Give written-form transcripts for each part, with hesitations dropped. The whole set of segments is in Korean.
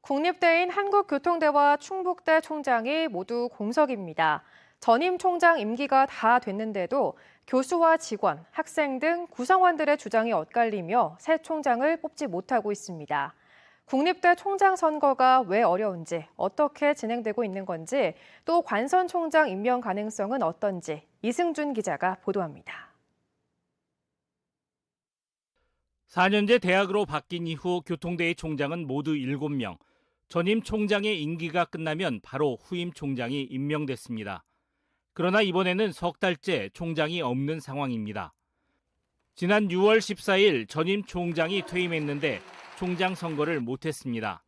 국립대인 한국교통대와 충북대 총장이 모두 공석입니다. 전임 총장 임기가 다 됐는데도 교수와 직원, 학생 등 구성원들의 주장이 엇갈리며 새 총장을 뽑지 못하고 있습니다. 국립대 총장 선거가 왜 어려운지, 어떻게 진행되고 있는 건지, 또 관선 총장 임명 가능성은 어떤지 이승준 기자가 보도합니다. 4년제 대학으로 바뀐 이후 교통대의 총장은 모두 7명. 전임 총장의 임기가 끝나면 바로 후임 총장이 임명됐습니다. 그러나 이번에는 석 달째 총장이 없는 상황입니다. 지난 6월 14일 전임 총장이 퇴임했는데 총장 선거를 못했습니다.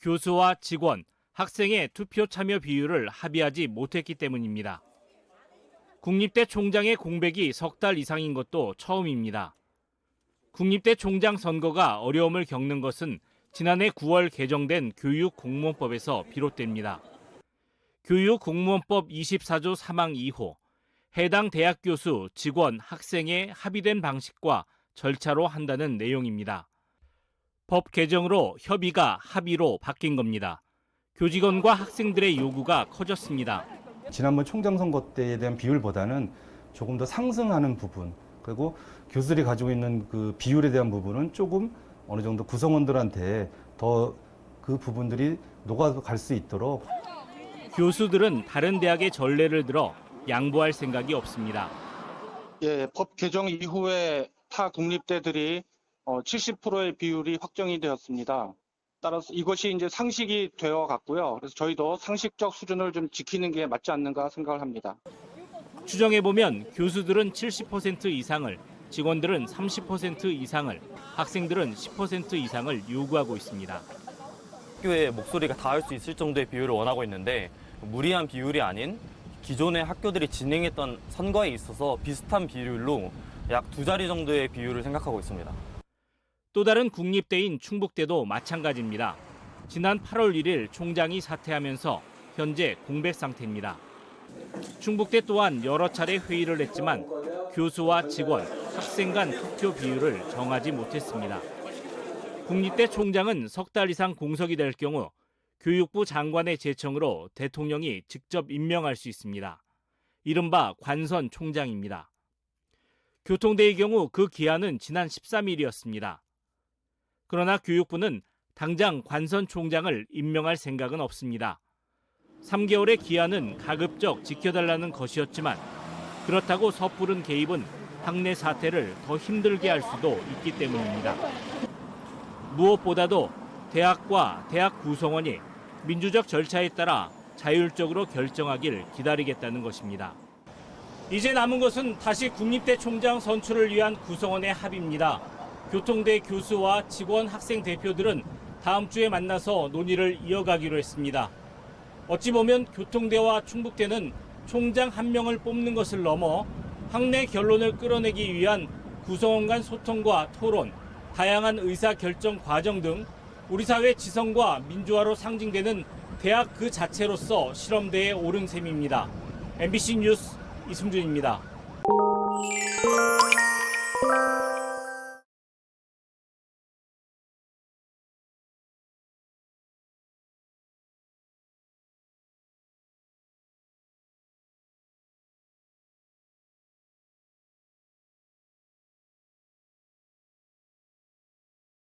교수와 직원, 학생의 투표 참여 비율을 합의하지 못했기 때문입니다. 국립대 총장의 공백이 석 달 이상인 것도 처음입니다. 국립대 총장 선거가 어려움을 겪는 것은 지난해 9월 개정된 교육공무원법에서 비롯됩니다. 교육공무원법 24조 3항 2호, 해당 대학 교수, 직원, 학생의 합의된 방식과 절차로 한다는 내용입니다. 법 개정으로 협의가 합의로 바뀐 겁니다. 교직원과 학생들의 요구가 커졌습니다. 지난번 총장 선거 때에 대한 비율보다는 조금 더 상승하는 부분, 그리고 교수들이 가지고 있는 그 비율에 대한 부분은 조금 어느 정도 구성원들한테 더 그 부분들이 녹아갈 수 있도록. 교수들은 다른 대학의 전례를 들어 양보할 생각이 없습니다. 법 개정 이후에 타 국립대들이 70%의 비율이 확정이 되었습니다. 따라서 이것이 이제 상식이 되어 갔고요. 그래서 저희도 상식적 수준을 좀 지키는 게 맞지 않는가 생각을 합니다. 추정해보면 교수들은 70% 이상을, 직원들은 30% 이상을, 학생들은 10% 이상을 요구하고 있습니다. 학교에 목소리가 닿을 수 있을 정도의 비율을 원하고 있는데 무리한 비율이 아닌 기존의 학교들이 진행했던 선거에 있어서 비슷한 비율로 약 2자리 정도의 비율을 생각하고 있습니다. 또 다른 국립대인 충북대도 마찬가지입니다. 지난 8월 1일 총장이 사퇴하면서 현재 공백 상태입니다. 충북대 또한 여러 차례 회의를 했지만 교수와 직원, 학생 간 투표 비율을 정하지 못했습니다. 국립대 총장은 석 달 이상 공석이 될 경우 교육부 장관의 제청으로 대통령이 직접 임명할 수 있습니다. 이른바 관선 총장입니다. 교통대의 경우 그 기한은 지난 13일이었습니다. 그러나 교육부는 당장 관선 총장을 임명할 생각은 없습니다. 3개월의 기한은 가급적 지켜달라는 것이었지만 그렇다고 섣부른 개입은 학내 사태를 더 힘들게 할 수도 있기 때문입니다. 무엇보다도 대학과 대학 구성원이 민주적 절차에 따라 자율적으로 결정하길 기다리겠다는 것입니다. 이제 남은 것은 다시 국립대 총장 선출을 위한 구성원의 합의입니다. 교통대 교수와 직원, 학생 대표들은 다음 주에 만나서 논의를 이어가기로 했습니다. 어찌 보면 교통대와 충북대는 총장 한 명을 뽑는 것을 넘어 학내 결론을 끌어내기 위한 구성원 간 소통과 토론, 다양한 의사결정 과정 등 우리 사회 지성과 민주화로 상징되는 대학 그 자체로서 실험대에 오른 셈입니다. MBC 뉴스 이승준입니다.